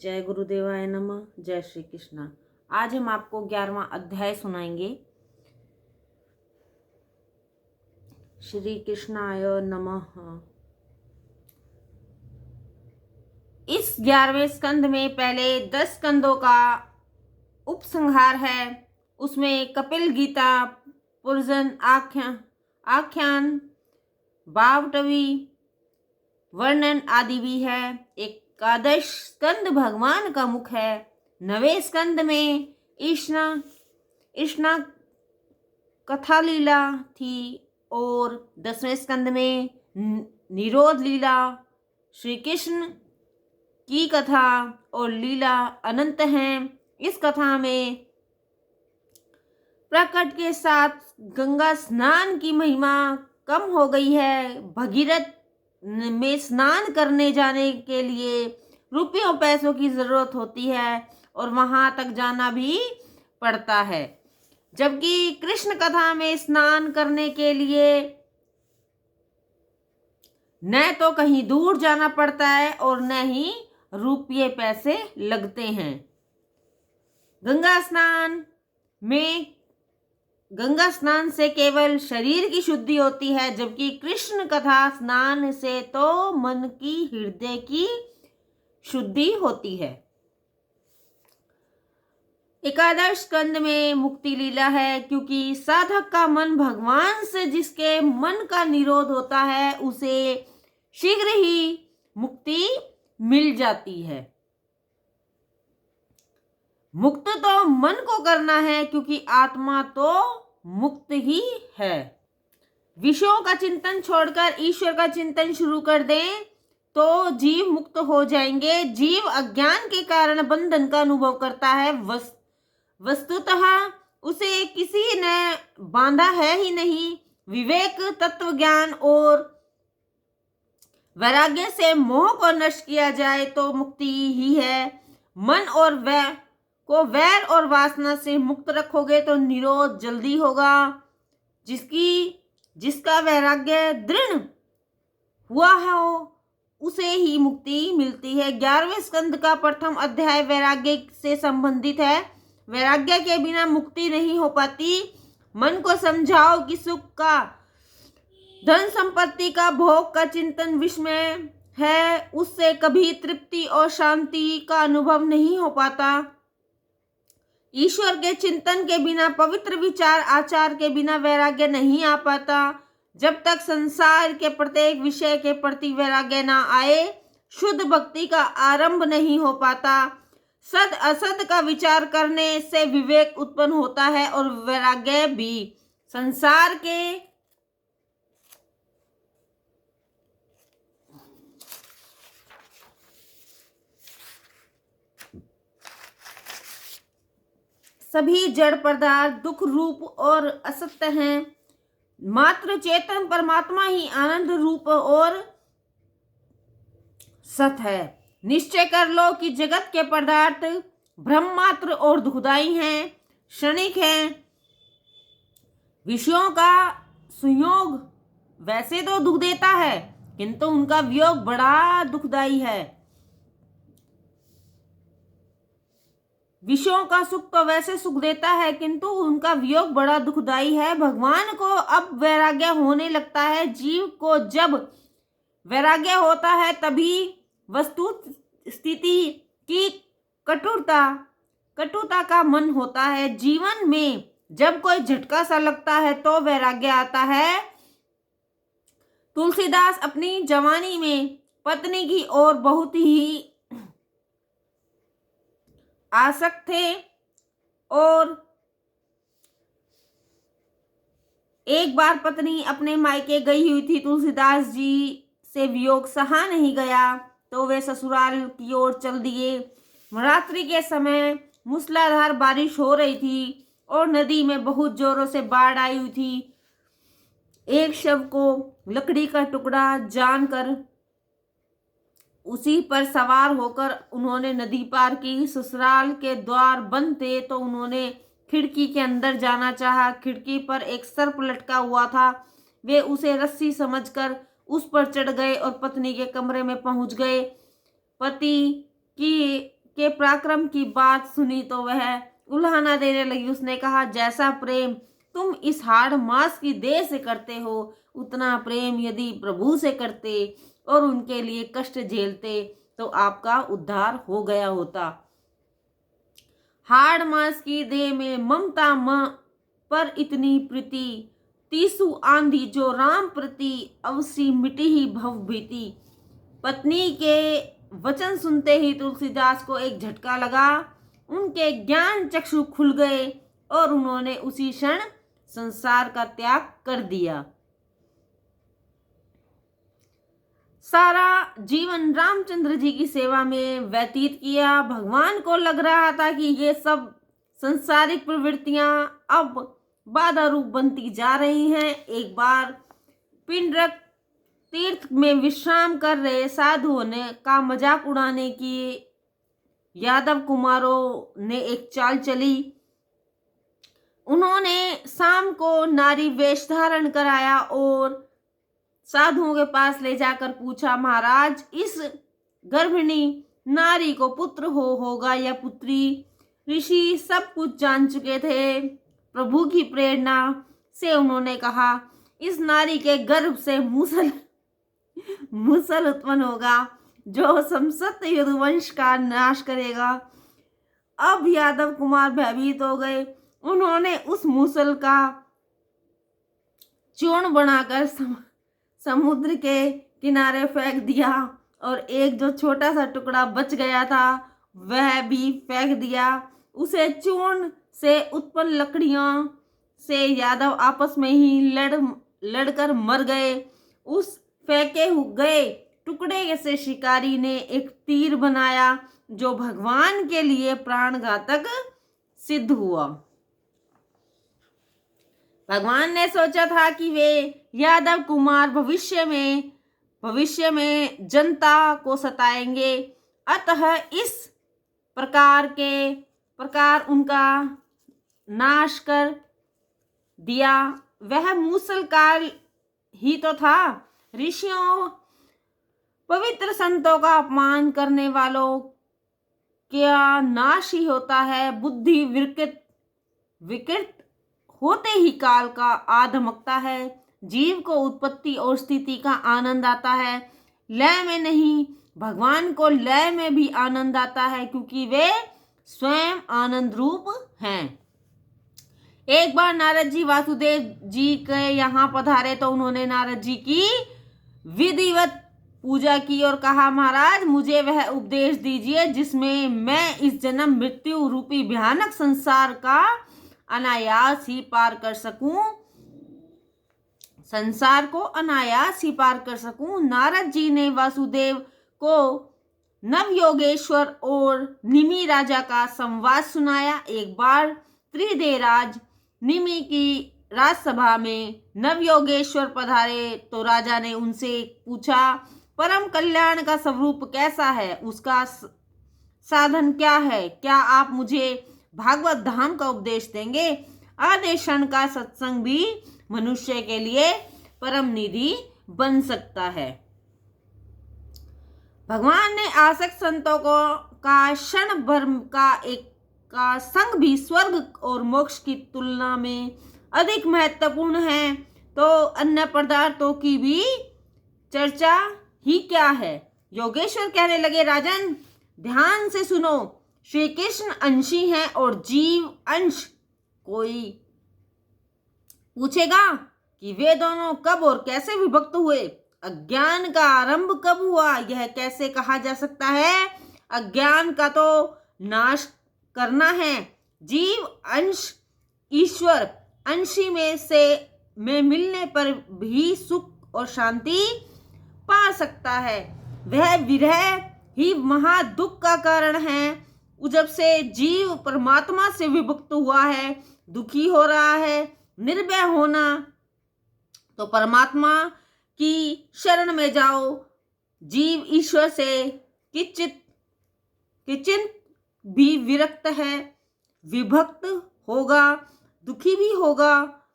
जय गुरुदेवाय नमः। जय श्री कृष्णा। आज हम आपको 11वां अध्याय सुनाएंगे। श्री कृष्णाय नमः। इस 11वें स्कंद में पहले 10 स्कंदों का उपसंहार है। उसमें कपिल गीता, पुरजन आख्यान, बावटवी वर्णन आदि भी है। एकादश स्कंद भगवान का मुख है। 9वें स्कंद में कृष्णा कथा लीला थी और 10वें स्कंद में निरोध लीला, श्री कृष्ण की कथा और लीला अनंत हैं। इस कथा में प्रकट के साथ गंगा स्नान की महिमा कम हो गई है। भगीरथ में स्नान करने जाने के लिए रुपयों पैसों की जरूरत होती है और वहां तक जाना भी पड़ता है, जबकि कृष्ण कथा में स्नान करने के लिए न तो कहीं दूर जाना पड़ता है और न ही रुपये पैसे लगते हैं। गंगा स्नान से केवल शरीर की शुद्धि होती है, जबकि कृष्ण कथा स्नान से तो मन की, हृदय की शुद्धि होती है। एकादश स्कंद में मुक्ति लीला है, क्योंकि साधक का मन भगवान से जिसके मन का निरोध होता है उसे शीघ्र ही मुक्ति मिल जाती है। मुक्त तो मन को करना है, क्योंकि आत्मा तो मुक्त ही है। विषयों का चिंतन छोड़कर ईश्वर का चिंतन शुरू कर दें तो जीव मुक्त हो जाएंगे। जीव अज्ञान के कारण बंधन का अनुभव करता है। वस्तुतः उसे किसी ने बांधा है ही नहीं। विवेक, तत्व ज्ञान और वैराग्य से मोह को नष्ट किया जाए तो मुक्ति ही है। मन और वैर और वासना से मुक्त रखोगे तो निरोध जल्दी होगा। जिसका वैराग्य दृढ़ हुआ हो उसे ही मुक्ति मिलती है। 11वें स्कंद का प्रथम अध्याय वैराग्य से संबंधित है। वैराग्य के बिना मुक्ति नहीं हो पाती। मन को समझाओ कि सुख का, धन संपत्ति का, भोग का चिंतन विस्मय है, उससे कभी तृप्ति और शांति का अनुभव नहीं हो पाता। ईश्वर के चिंतन के बिना, पवित्र विचार आचार के बिना वैराग्य नहीं आ पाता। जब तक संसार के प्रत्येक विषय के प्रति वैराग्य ना आए, शुद्ध भक्ति का आरंभ नहीं हो पाता। सद असद का विचार करने से विवेक उत्पन्न होता है और वैराग्य भी। संसार के सभी जड़ पदार्थ दुख रूप और असत्य हैं। मात्र चेतन परमात्मा ही आनंद रूप और सत है। निश्चय कर लो कि जगत के पदार्थ भ्रम मात्र और दुखदाई हैं, क्षणिक हैं। विषयों का संयोग वैसे तो दुख देता है, किंतु उनका वियोग बड़ा दुखदाई है। विषयों का सुख तो वैसे सुख देता है, किंतु उनका वियोग बड़ा दुखदाई है। भगवान को अब वैराग्य होने लगता है। जीव को जब वैराग्य होता है तभी वस्तु स्थिति की कटुता का मन होता है। जीवन में जब कोई झटका सा लगता है तो वैराग्य आता है। तुलसीदास अपनी जवानी में पत्नी की ओर बहुत ही आसक्त थे और एक बार पत्नी अपने मायके गई हुई थी। तुलसीदास जी से वियोग सहा नहीं गया तो वे ससुराल की ओर चल दिए। रात्रि के समय मूसलाधार बारिश हो रही थी और नदी में बहुत जोरों से बाढ़ आई हुई थी। एक शव को लकड़ी का टुकड़ा जानकर उसी पर सवार होकर उन्होंने नदी पार की। ससुराल के द्वार बंद थे तो उन्होंने खिड़की के अंदर जाना चाहा। खिड़की पर एक सर्प लटका हुआ था। वे उसे रस्सी समझकर उस पर चढ़ गए और पत्नी के कमरे में पहुंच गए। पति के पराक्रम की बात सुनी तो वह उल्हाना देने लगी। उसने कहा, जैसा प्रेम तुम इस हाड़ मांस की देह से करते हो, उतना प्रेम यदि प्रभु से करते और उनके लिए कष्ट झेलते तो आपका उद्धार हो गया होता। हाड़ मांस की देह में ममता पर इतनी प्रीति, तीसु आंधी जो राम प्रति, अवसी मिटी ही भव भीति। पत्नी के वचन सुनते ही तुलसीदास को एक झटका लगा। उनके ज्ञान चक्षु खुल गए और उन्होंने उसी क्षण संसार का त्याग कर दिया। सारा जीवन रामचंद्र जी की सेवा में व्यतीत किया। भगवान को लग रहा था कि ये सब संसारिक प्रवृत्तियां अब बाधा रूप बनती जा रही हैं। एक बार पिंडरक तीर्थ में विश्राम कर रहे साधुओं ने का मजाक उड़ाने की यादव कुमारों ने एक चाल चली। उन्होंने शाम को नारी वेश धारण कराया और साधुओं के पास ले जाकर पूछा, महाराज, इस गर्भिणी नारी को पुत्र होगा या पुत्री? ऋषि सब कुछ जान चुके थे। प्रभु की प्रेरणा से उन्होंने कहा, इस नारी के गर्भ से मूसल उत्पन्न होगा जो समस्त यदुवंश का नाश करेगा। अब यादव कुमार भयभीत हो गए। उन्होंने उस मूसल का चूर्ण बनाकर समुद्र के किनारे फेंक दिया और एक जो छोटा सा टुकड़ा बच गया था वह भी फेंक दिया। उसे चूर्ण से उत्पन्न लकड़ियों से यादव आपस में ही लड़कर मर गए। उस फेंके गए टुकड़े से शिकारी ने एक तीर बनाया जो भगवान के लिए प्राणघातक सिद्ध हुआ। भगवान ने सोचा था कि वे यादव कुमार भविष्य में जनता को सताएंगे, अतः इस प्रकार उनका नाश कर दिया। वह मूसल काल ही तो था। ऋषियों, पवित्र संतों का अपमान करने वालों क्या नाश ही होता है। बुद्धि विकृत होते ही काल का आधमकता है। जीव को उत्पत्ति और स्थिति का आनंद आता है, लय में नहीं। भगवान को लय में भी आनंद आता है क्योंकि वे स्वयं आनंद रूप हैं। एक बार नारद जी वासुदेव जी के यहाँ पधारे तो उन्होंने नारद जी की विधिवत पूजा की और कहा, महाराज, मुझे वह उपदेश दीजिए जिसमें मैं इस जन्म मृत्यु रूपी भयानक संसार का अनायास ही पार कर सकूं। संसार को अनायास ही पार कर सकूं। नारद जी ने वासुदेव को नवयोगेश्वर और निमि राजा का संवाद सुनाया। एक बार त्रिदेराज निमि की राजसभा में नवयोगेश्वर पधारे तो राजा ने उनसे पूछा, परम कल्याण का स्वरूप कैसा है, उसका साधन क्या है? क्या आप मुझे भागवत धाम का उपदेश देंगे? आधे क्षण का सत्संग भी मनुष्य के लिए परम निधि बन सकता है। भगवान ने आसक्त संतों का क्षण भर का संग भी स्वर्ग और मोक्ष की तुलना में अधिक महत्वपूर्ण है, तो अन्य पदार्थों की भी चर्चा ही क्या है। योगेश्वर कहने लगे, राजन, ध्यान से सुनो। श्री कृष्ण अंशी हैं और जीव अंश। कोई पूछेगा कि वे दोनों कब और कैसे विभक्त हुए? अज्ञान का आरंभ कब हुआ, यह कैसे कहा जा सकता है? अज्ञान का तो नाश करना है। जीव अंश ईश्वर अंशी में मिलने पर भी सुख और शांति पा सकता है। वह विरह ही महा दुख का कारण है। जब से जीव परमात्मा से विभक्त हुआ है, दुखी हो रहा है। निर्भय होना तो परमात्मा की शरण में जाओ। जीव ईश्वर से किंचित भी विरक्त है, विभक्त होगा, दुखी भी होगा।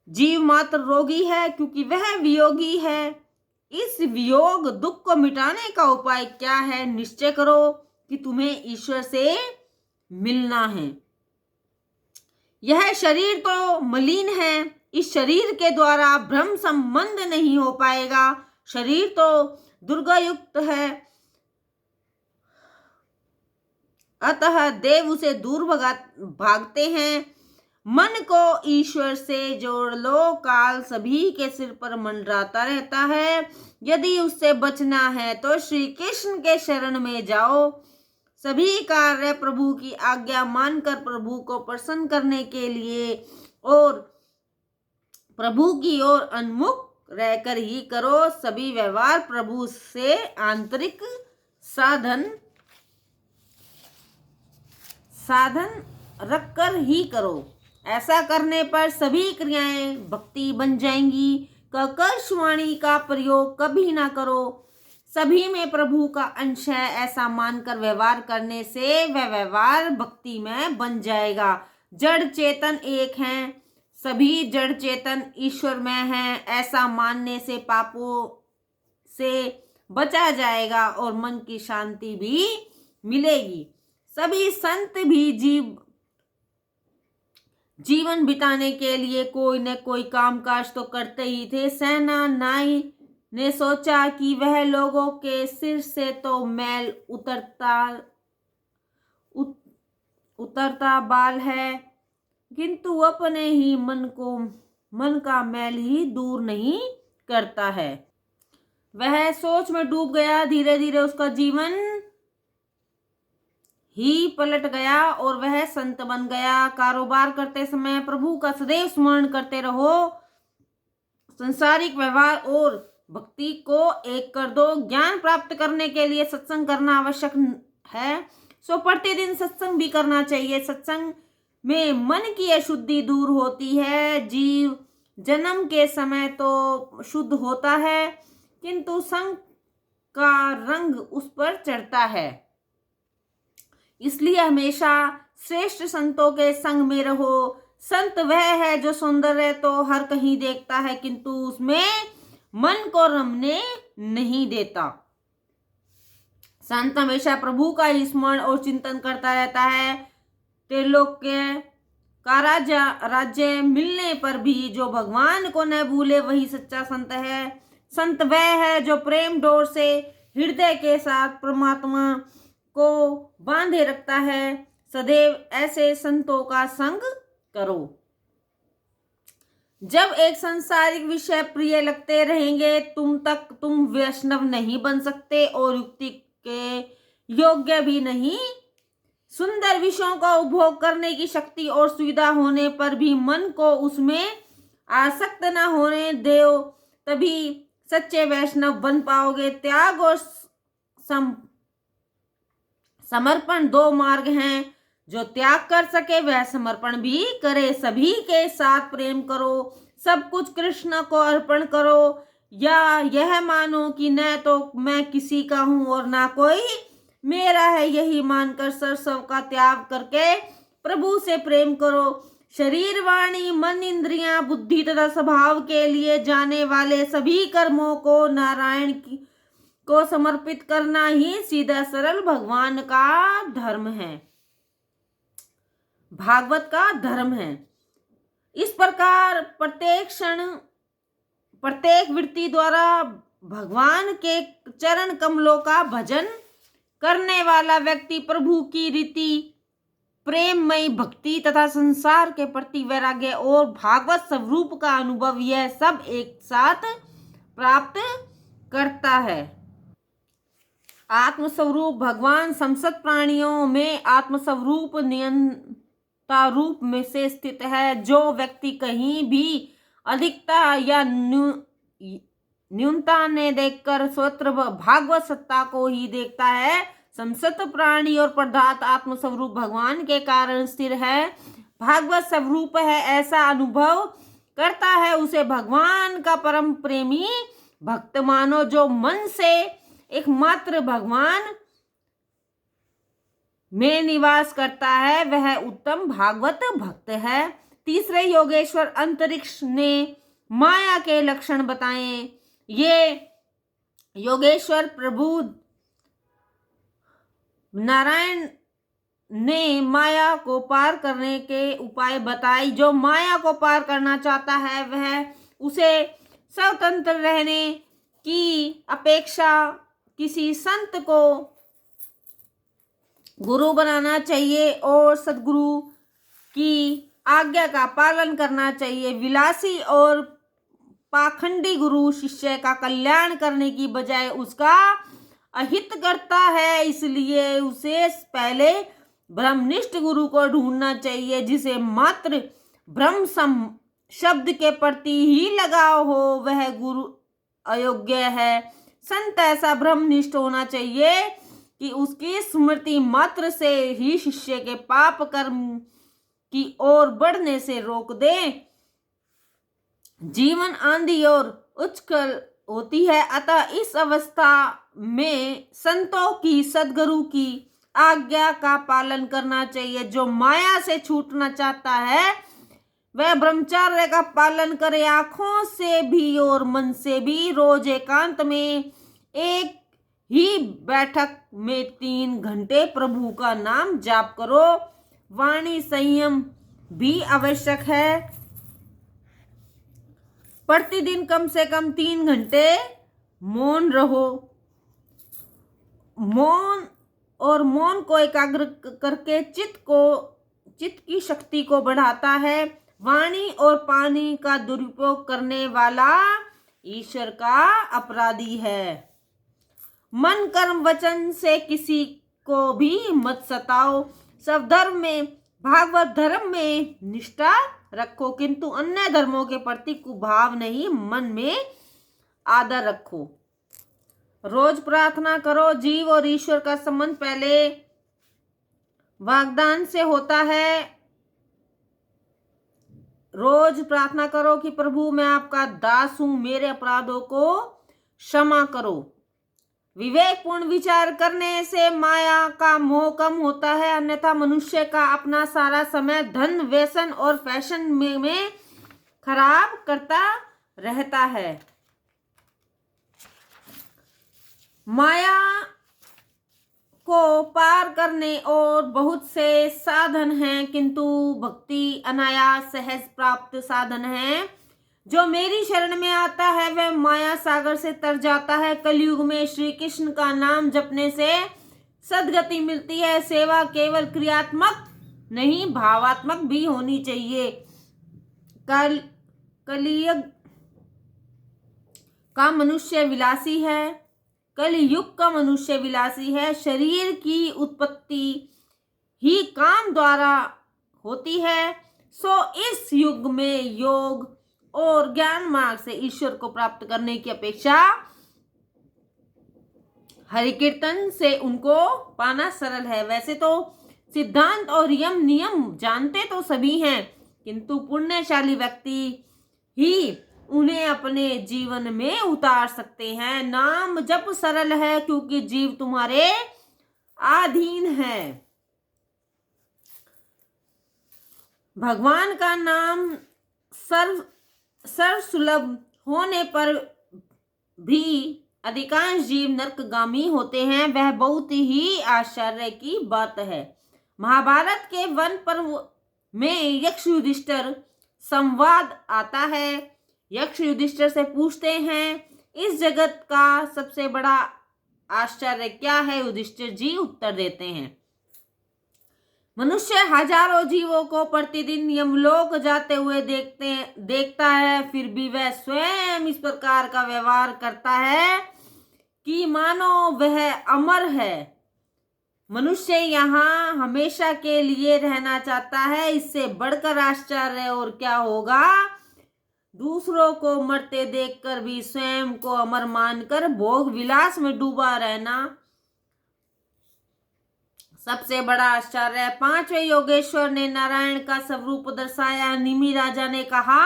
जीव मात्र रोगी है क्योंकि वह वियोगी है। इस वियोग दुख को मिटाने का उपाय क्या है? निश्चय करो। कि तुम्हें ईश्वर से मिलना है। यह शरीर तो मलिन है, इस शरीर के द्वारा ब्रह्म संबंध नहीं हो पाएगा। शरीर तो दुर्गयुक्त है, अतः देव उसे दूर भागते हैं। मन को ईश्वर से जोड़ लो, काल सभी के सिर पर मंडराता रहता है। यदि उससे बचना है तो श्री कृष्ण के शरण में जाओ। सभी कार्य प्रभु की आज्ञा मानकर प्रभु को प्रसन्न करने के लिए और प्रभु की ओर उन्मुख रहकर ही करो। सभी व्यवहार प्रभु से आंतरिक साधन रखकर ही करो। ऐसा करने पर सभी क्रियाएं भक्ति बन जाएंगी। कर्कशवाणी का प्रयोग कभी ना करो। सभी में प्रभु का अंश है, ऐसा मानकर व्यवहार करने से वह व्यवहार भक्ति में बन जाएगा। जड़ चेतन एक हैं, सभी जड़ चेतन ईश्वर में हैं, ऐसा मानने से पापों से बचा जाएगा और मन की शांति भी मिलेगी। सभी संत भी जीवन बिताने के लिए कोई न कोई कामकाज तो करते ही थे। सेना नाई ने सोचा कि वह लोगों के सिर से तो मैल उतरता बाल है, किंतु अपने ही मन का मैल ही दूर नहीं करता है। वह सोच में डूब गया। धीरे धीरे उसका जीवन ही पलट गया और वह संत बन गया। कारोबार करते समय प्रभु का सदैव स्मरण करते रहो। संसारिक व्यवहार और भक्ति को एक कर दो। ज्ञान प्राप्त करने के लिए सत्संग करना आवश्यक है, सो प्रतिदिन सत्संग भी करना चाहिए। सत्संग में मन की अशुद्धि दूर होती है। जीव जन्म के समय तो शुद्ध होता है, किंतु संग का रंग उस पर चढ़ता है। इसलिए हमेशा श्रेष्ठ संतों के संग में रहो। संत वह है जो सौंदर्य तो हर कहीं देखता है, किंतु उसमें मन को रमने नहीं देता। संत हमेशा प्रभु का ही स्मरण और चिंतन करता रहता है। त्रिलोक्य का राज्य मिलने पर भी जो भगवान को न भूले वही सच्चा संत है। संत वह है जो प्रेम डोर से हृदय के साथ परमात्मा को बांधे रखता है। सदैव ऐसे संतों का संग करो। जब एक सांसारिक विषय प्रिय लगते रहेंगे तुम वैष्णव नहीं बन सकते और युक्ति के योग्य भी नहीं। सुंदर विषयों का उपभोग करने की शक्ति और सुविधा होने पर भी मन को उसमें आसक्त न होने दो, तभी सच्चे वैष्णव बन पाओगे। त्याग और समर्पण दो मार्ग हैं। जो त्याग कर सके वह समर्पण भी करे। सभी के साथ प्रेम करो, सब कुछ कृष्ण को अर्पण करो, या यह मानो कि न तो मैं किसी का हूं और ना कोई मेरा है, यही मानकर सर्वस्व का त्याग करके प्रभु से प्रेम करो। शरीर, वाणी, मन, इंद्रियां, बुद्धि तथा स्वभाव के लिए जाने वाले सभी कर्मों को नारायण को समर्पित करना ही सीधा सरल भगवान का धर्म है, भागवत का धर्म है। इस प्रकार प्रत्येक क्षण प्रत्येक वृत्ति द्वारा भगवान के चरण कमलों का भजन करने वाला व्यक्ति प्रभु की रीति, प्रेममयी भक्ति तथा संसार के प्रति वैराग्य और भागवत स्वरूप का अनुभव, यह सब एक साथ प्राप्त करता है। आत्मस्वरूप भगवान समस्त प्राणियों में आत्मस्वरूप नियंता रूप में से स्थित है। जो व्यक्ति कहीं भी अधिकता या न्यूनता ने देखकर स्वतंत्र भागवत सत्ता को ही देखता है। समस्त प्राणी और पदार्थ आत्मस्वरूप भगवान के कारण स्थिर है, भागवत स्वरूप है, ऐसा अनुभव करता है, उसे भगवान का परम प्रेमी भक्त मानो। जो मन से एकमात्र भगवान में निवास करता है वह उत्तम भागवत भक्त है। तीसरे योगेश्वर अंतरिक्ष ने माया के लक्षण बताए। ये योगेश्वर प्रभु नारायण ने माया को पार करने के उपाय बताए। जो माया को पार करना चाहता है वह उसे स्वतंत्र रहने की अपेक्षा किसी संत को गुरु बनाना चाहिए और सद्गुरु की आज्ञा का पालन करना चाहिए। विलासी और पाखंडी गुरु शिष्य का कल्याण करने की बजाय उसका अहित करता है, इसलिए उसे पहले ब्रह्मनिष्ठ गुरु को ढूंढना चाहिए जिसे मात्र ब्रह्म शब्द के प्रति ही लगाव हो। वह गुरु अयोग्य है। संत ऐसा ब्रह्मनिष्ठ होना चाहिए कि उसकी स्मृति मात्र से ही शिष्य के पाप कर्म की ओर बढ़ने से रोक दे। जीवन आंधी और उछल होती है, अतः इस अवस्था में संतों की सद्गुरु की आज्ञा का पालन करना चाहिए। जो माया से छूटना चाहता है वह ब्रह्मचर्य का पालन करे। आंखों से भी और मन से भी रोज एकांत में एक ही बैठक में 3 घंटे प्रभु का नाम जाप करो। वाणी संयम भी आवश्यक है। प्रतिदिन कम से कम 3 घंटे मौन रहो। मौन को एकाग्र करके चित्त की शक्ति को बढ़ाता है। वाणी और पानी का दुरुपयोग करने वाला ईश्वर का अपराधी है। मन कर्म वचन से किसी को भी मत सताओ। सब धर्म में भागवत धर्म में निष्ठा रखो, किंतु अन्य धर्मों के प्रति कुभाव नहीं, मन में आदर रखो। रोज प्रार्थना करो। जीव और ईश्वर का संबंध पहले वाग्दान से होता है। रोज प्रार्थना करो कि प्रभु मैं आपका दास हूं, मेरे अपराधों को क्षमा करो। विवेकपूर्ण विचार करने से माया का मोह कम होता है, अन्यथा मनुष्य का अपना सारा समय धन, व्यसन और फैशन में खराब करता रहता है। माया को पार करने और बहुत से साधन हैं, किंतु भक्ति अनायास सहज प्राप्त साधन है। जो मेरी शरण में आता है वह माया सागर से तर जाता है। कलयुग में श्री कृष्ण का नाम जपने से सद्गति मिलती है। सेवा केवल क्रियात्मक नहीं भावात्मक भी होनी चाहिए। कलयुग का मनुष्य विलासी है। कलयुग का मनुष्य विलासी है। शरीर की उत्पत्ति ही काम द्वारा होती है। सो इस युग में योग और ज्ञान मार्ग से ईश्वर को प्राप्त करने की अपेक्षा हरि कीर्तन से उनको पाना सरल है। वैसे तो सिद्धांत और यम नियम जानते तो सभी हैं, किंतु पुण्यशाली व्यक्ति ही उन्हें अपने जीवन में उतार सकते हैं। नाम जप सरल है क्योंकि जीव तुम्हारे अधीन है। भगवान का नाम सर्व सुलभ होने पर भी अधिकांश जीव नरकगामी होते हैं। वह बहुत ही आश्चर्य की बात है। महाभारत के वन पर्व में यक्ष युधिष्ठिर संवाद आता है। यक्ष युधिष्ठिर से पूछते हैं, इस जगत का सबसे बड़ा आश्चर्य क्या है? युधिष्ठिर जी उत्तर देते हैं, मनुष्य हजारों जीवों को प्रतिदिन यमलोक जाते हुए देखता है, फिर भी वह स्वयं इस प्रकार का व्यवहार करता है कि मानो वह अमर है। मनुष्य यहाँ हमेशा के लिए रहना चाहता है। इससे बढ़कर आश्चर्य और क्या होगा? दूसरों को मरते देखकर भी स्वयं को अमर मानकर भोग विलास में डूबा रहना सबसे बड़ा आश्चर्य है। 5वें योगेश्वर ने नारायण का स्वरूप दर्शाया। निमि राजा ने कहा,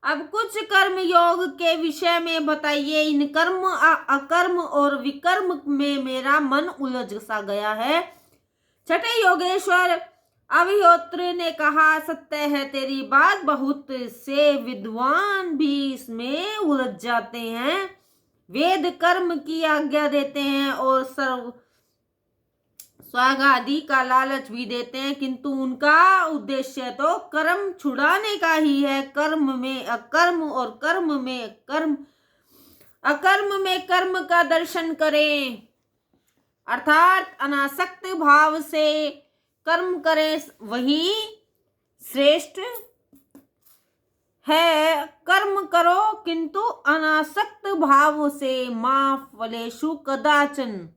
अब कुछ कर्म योग के विषय में बताइए। इन कर्म अकर्म और विकर्म में मेरा मन उलझ सा गया है। 6ठे योगेश्वर अभिहोत्र ने कहा, सत्य है तेरी बात, बहुत से विद्वान भी इसमें उलझ जाते हैं। वेद कर्म की आज्ञा देते हैं और स्वर्ग आदि का लालच भी देते हैं, किंतु उनका उद्देश्य तो कर्म छुड़ाने का ही है। कर्म में अकर्म और कर्म में कर्म, अकर्म में कर्म का दर्शन करें, अर्थात अनासक्त भाव से कर्म करें, वही श्रेष्ठ है। कर्म करो किंतु अनासक्त भाव से, मां फलेषु कदाचन,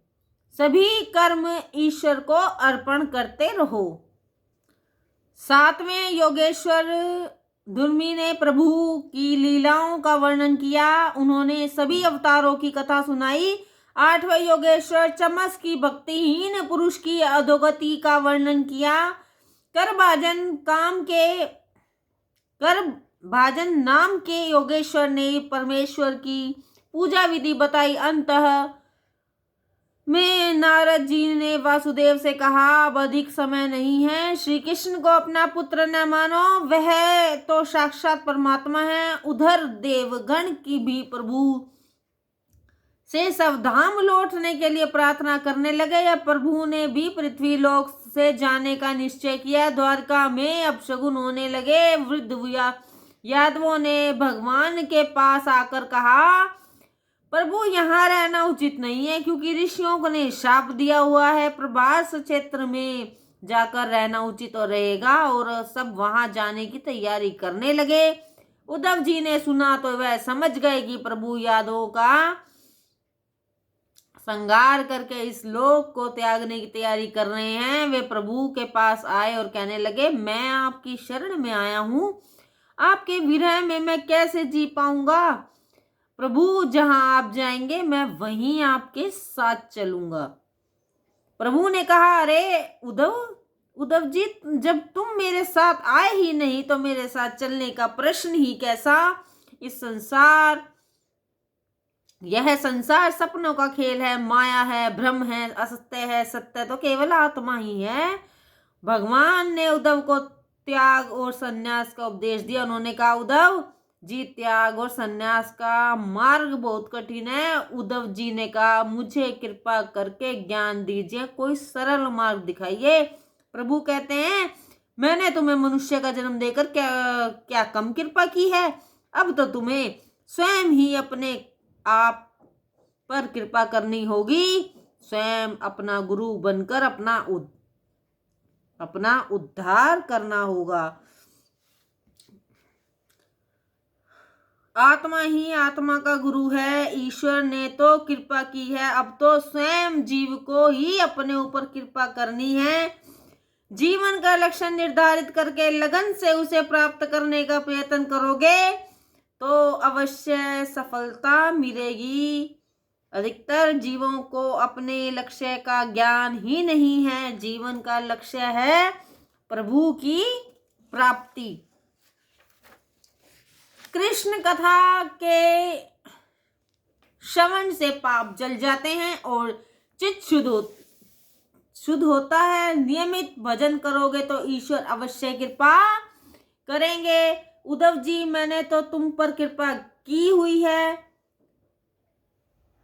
सभी कर्म ईश्वर को अर्पण करते रहो। 7वें योगेश्वर दुर्मी ने प्रभु की लीलाओं का वर्णन किया, उन्होंने सभी अवतारों की कथा सुनाई। 8वें योगेश्वर चमस की भक्तिहीन पुरुष की अधोगति का वर्णन किया। कर भाजन नाम के योगेश्वर ने परमेश्वर की पूजा विधि बताई। अंतः में नारद जी ने वासुदेव से कहा, अब अधिक समय नहीं है, श्री कृष्ण को अपना पुत्र न मानो, वह तो साक्षात परमात्मा है। उधर देवगण की भी प्रभु से सब धाम लौटने के लिए प्रार्थना करने लगे। या प्रभु ने भी पृथ्वी लोक से जाने का निश्चय किया। द्वारका में अपशगुन होने लगे। वृद्ध यादवों ने भगवान के पास आकर कहा, प्रभु यहाँ रहना उचित नहीं है, क्योंकि ऋषियों ने शाप दिया हुआ है। प्रभास क्षेत्र में जाकर रहना उचित रहेगा। और सब वहां जाने की तैयारी करने लगे। उद्धव जी ने सुना तो वह समझ गए कि प्रभु यादवों का संहार करके इस लोक को त्यागने की तैयारी कर रहे हैं। वे प्रभु के पास आए और कहने लगे, मैं आपकी शरण में आया हूँ, आपके विरह में मैं कैसे जी पाऊंगा। प्रभु जहां आप जाएंगे मैं वहीं आपके साथ चलूंगा। प्रभु ने कहा, अरे उद्धव जी, जब तुम मेरे साथ आए ही नहीं तो मेरे साथ चलने का प्रश्न ही कैसा। यह संसार सपनों का खेल है, माया है, भ्रम है, असत्य है, सत्य तो केवल आत्मा ही है। भगवान ने उद्धव को त्याग और संन्यास का उपदेश दिया। उन्होंने कहा, उद्धव जी, त्याग और संन्यास का मार्ग बहुत कठिन है। उद्धव जी ने कहा, मुझे कृपा करके ज्ञान दीजिए, कोई सरल मार्ग दिखाइए। प्रभु कहते हैं, मैंने तुम्हें मनुष्य का जन्म देकर क्या कम कृपा की है। अब तो तुम्हें स्वयं ही अपने आप पर कृपा करनी होगी। स्वयं अपना गुरु बनकर अपना उद्धार करना होगा। आत्मा ही आत्मा का गुरु है। ईश्वर ने तो कृपा की है, अब तो स्वयं जीव को ही अपने ऊपर कृपा करनी है। जीवन का लक्ष्य निर्धारित करके लगन से उसे प्राप्त करने का प्रयत्न करोगे तो अवश्य सफलता मिलेगी। अधिकतर जीवों को अपने लक्ष्य का ज्ञान ही नहीं है। जीवन का लक्ष्य है प्रभु की प्राप्ति। कृष्ण कथा के श्रवण से पाप जल जाते हैं और चित्त शुद्ध होता है। नियमित भजन करोगे तो ईश्वर अवश्य कृपा करेंगे। उद्धव जी, मैंने तो तुम पर कृपा की हुई है।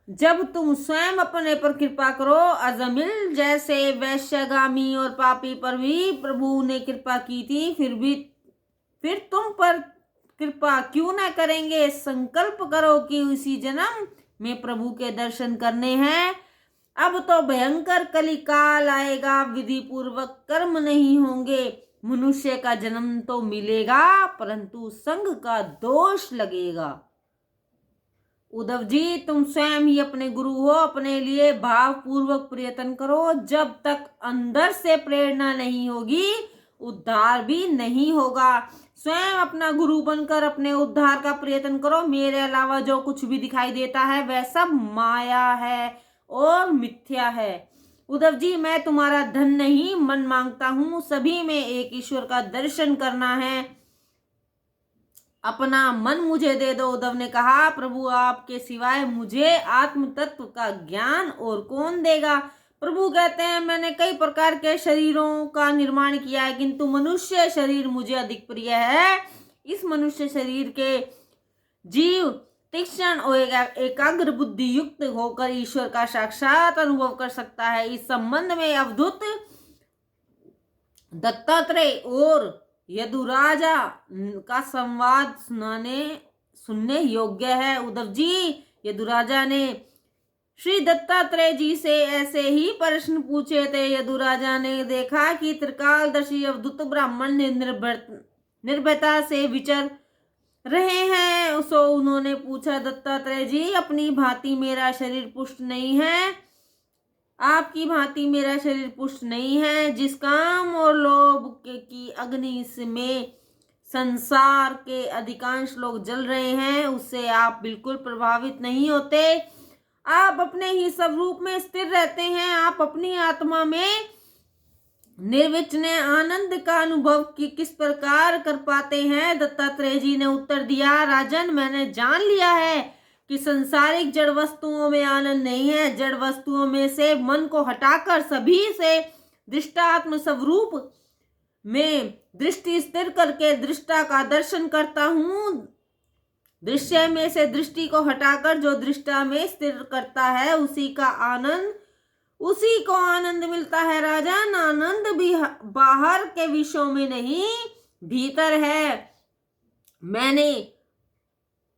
जब तुम स्वयं अपने पर कृपा करो, अजमिल जैसे वैश्यगामी और पापी पर भी प्रभु ने कृपा की थी, फिर तुम पर कृपा क्यों न करेंगे। संकल्प करो कि उसी जन्म में प्रभु के दर्शन करने हैं। अब तो भयंकर कलिकाल आएगा, विधि पूर्वक कर्म नहीं होंगे। मनुष्य का जन्म तो मिलेगा, परंतु संग का दोष लगेगा। उद्धव जी, तुम स्वयं ही अपने गुरु हो, अपने लिए भाव पूर्वक प्रयत्न करो। जब तक अंदर से प्रेरणा नहीं होगी, उद्धार भी नहीं होगा। स्वयं अपना गुरु बनकर अपने उद्धार का प्रयत्न करो। मेरे अलावा जो कुछ भी दिखाई देता है वह सब माया है और मिथ्या है। उद्धव जी, मैं तुम्हारा धन नहीं मन मांगता हूँ, सभी में एक ईश्वर का दर्शन करना है। अपना मन मुझे दे दो। उद्धव ने कहा, प्रभु आपके सिवाय मुझे आत्म तत्व का ज्ञान और कौन देगा। प्रभु कहते हैं, मैंने कई प्रकार के शरीरों का निर्माण किया है, किंतु मनुष्य शरीर मुझे अधिक प्रिय है। इस मनुष्य शरीर के जीव तीक्ष्ण और एकाग्र बुद्धि युक्त होकर ईश्वर का साक्षात अनुभव कर सकता है। इस संबंध में अवधूत दत्तात्रेय और यदुराजा का संवाद सुनने योग्य है। उद्धव जी, यदुराजा ने श्री दत्तात्रेय जी से ऐसे ही प्रश्न पूछे थे। यदुराजा ने देखा कि त्रिकालदर्शी अवधूत ब्राह्मण निर्भयता से विचर रहे हैं, सो उन्होंने पूछा, दत्तात्रेय जी, अपनी भांति मेरा शरीर पुष्ट नहीं है, आपकी भांति मेरा शरीर पुष्ट नहीं है। जिस काम और लोभ की अग्नि में संसार के अधिकांश लोग जल रहे हैं, उससे आप बिल्कुल प्रभावित नहीं होते। आप अपने ही स्वरूप में स्थिर रहते हैं। आप अपनी आत्मा में निर्विचन आनंद का अनुभव किस प्रकार कर पाते हैं? दत्तात्रेय जी ने उत्तर दिया, राजन, मैंने जान लिया है कि संसारिक जड़ वस्तुओं में आनंद नहीं है। जड़ वस्तुओं में से मन को हटाकर सभी से दृष्टात्म स्वरूप में दृष्टि स्थिर करके दृष्टा का दर्शन करता हूँ। दृश्य में से दृष्टि को हटाकर जो दृष्टा में स्थिर करता है, उसी को आनंद मिलता है। राजन, आनंद भी बाहर के विषयों में नहीं, भीतर है। मैंने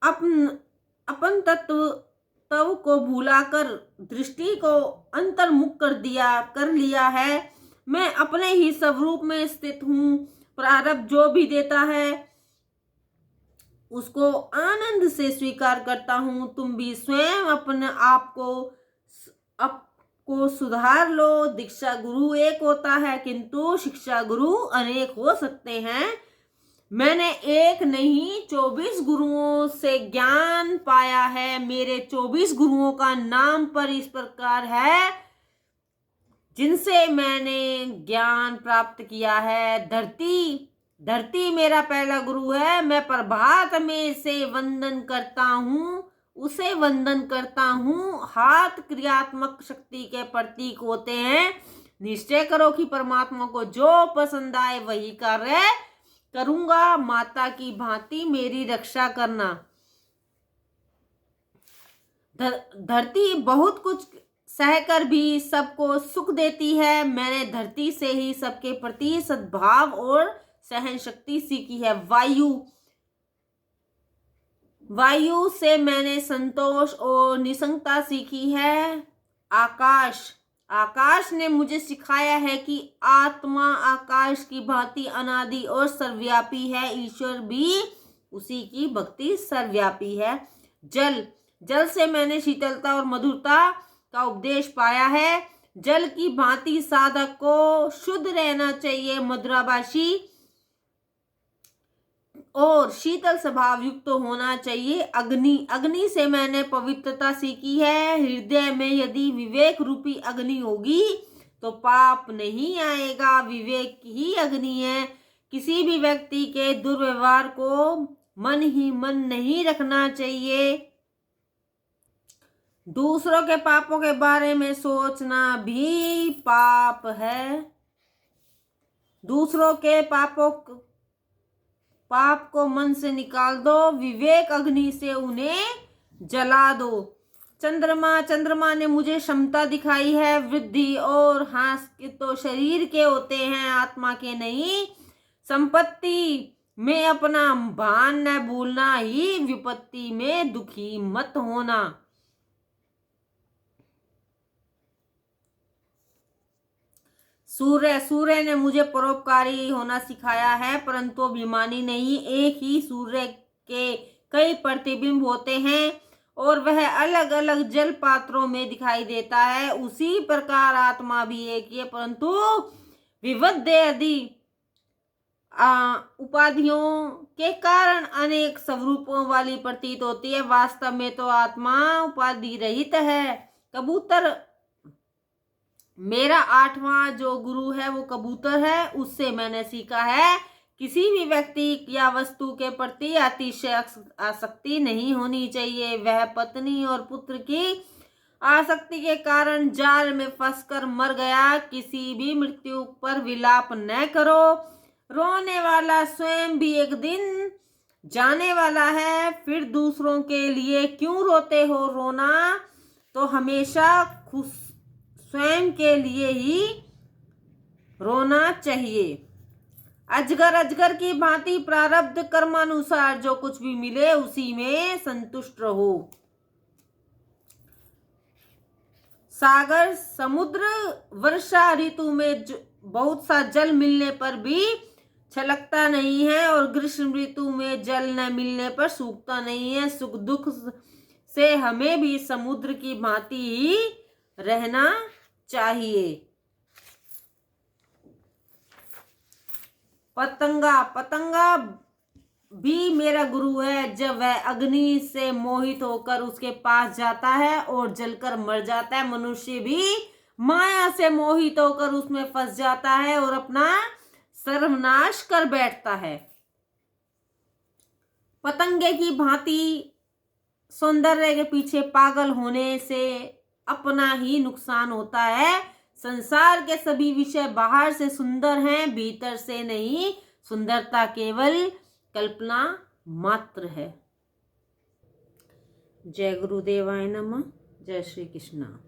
अपन तत्व को भूलाकर दृष्टि को अंतर्मुख कर लिया है। मैं अपने ही स्वरूप में स्थित हूँ। प्रारब्ध जो भी देता है उसको आनंद से स्वीकार करता हूँ। तुम भी स्वयं अपने आप को सुधार लो। दीक्षा गुरु एक होता है, किंतु शिक्षा गुरु अनेक हो सकते हैं। मैंने एक नहीं 24 गुरुओं से ज्ञान पाया है। मेरे 24 गुरुओं का नाम पर इस प्रकार है जिनसे मैंने ज्ञान प्राप्त किया है। धरती मेरा पहला गुरु है। मैं प्रभात में से वंदन करता हूँ, उसे वंदन करता हूँ। हाथ क्रियात्मक शक्ति के प्रतीक होते हैं। निश्चय करो कि परमात्मा को जो पसंद आए वही कार्य करूंगा। माता की भांति मेरी रक्षा करना। धरती बहुत कुछ सहकर भी सबको सुख देती है। मैंने धरती से ही सबके प्रति सद्भाव और सहन शक्ति सीखी है। वायु से मैंने संतोष और निसंगता सीखी है। आकाश ने मुझे सिखाया है कि आत्मा आकाश की भांति अनादि और सर्वव्यापी है। ईश्वर भी उसी की भक्ति सर्वव्यापी है। जल से मैंने शीतलता और मधुरता का उपदेश पाया है। जल की भांति साधक को शुद्ध रहना चाहिए, मधुराभाषी और शीतल स्वभाव युक्त होना चाहिए। अग्नि से मैंने पवित्रता सीखी है। हृदय में यदि विवेक रूपी अग्नि होगी तो पाप नहीं आएगा। विवेक ही अग्नि है। किसी भी व्यक्ति के दुर्व्यवहार को मन ही मन नहीं रखना चाहिए। दूसरों के पापों के बारे में सोचना भी पाप है। दूसरों के पाप को मन से निकाल दो। विवेक अग्नि से उन्हें जला दो। चंद्रमा ने मुझे क्षमता दिखाई है। वृद्धि और ह्रास तो शरीर के होते हैं, आत्मा के नहीं। संपत्ति में अपना भान न भूलना ही विपत्ति में दुखी मत होना। सूर्य ने मुझे परोपकारी होना सिखाया है, परंतु अभिमानी नहीं। एक ही सूर्य के कई प्रतिबिंब होते हैं और वह अलग अलग जल पात्रों में दिखाई देता है। उसी प्रकार आत्मा भी एक ही है, परंतु विविध आदि उपाधियों के कारण अनेक स्वरूपों वाली प्रतीत होती है। वास्तव में तो आत्मा उपाधि रहित है। कबूतर मेरा 8वां जो गुरु है वो कबूतर है। उससे मैंने सीखा है किसी भी व्यक्ति या वस्तु के प्रति अतिशय आसक्ति नहीं होनी चाहिए। वह पत्नी और पुत्र की आसक्ति के कारण जाल में फंसकर मर गया। किसी भी मृत्यु पर विलाप न करो। रोने वाला स्वयं भी एक दिन जाने वाला है, फिर दूसरों के लिए क्यों रोते हो रोना, तो हमेशा खुश स्वयं के लिए ही रोना चाहिए। अजगर अजगर की भांति प्रारब्ध कर्मानुसार जो कुछ भी मिले उसी में संतुष्ट रहो। सागर समुद्र वर्षा ऋतु में बहुत सा जल मिलने पर भी छलकता नहीं है और ग्रीष्म ऋतु में जल न मिलने पर सूखता नहीं है। सुख दुख से हमें भी समुद्र की भांति ही रहना चाहिए। पतंगा भी मेरा गुरु है। जब वह अग्नि से मोहित होकर उसके पास जाता है और जलकर मर जाता है, मनुष्य भी माया से मोहित होकर उसमें फंस जाता है और अपना सर्वनाश कर बैठता है। पतंगे की भांति सौंदर्य के पीछे पागल होने से अपना ही नुकसान होता है। संसार के सभी विषय बाहर से सुंदर हैं, भीतर से नहीं। सुंदरता केवल कल्पना मात्र है। जय गुरुदेवाय नमः। जय श्री कृष्णा।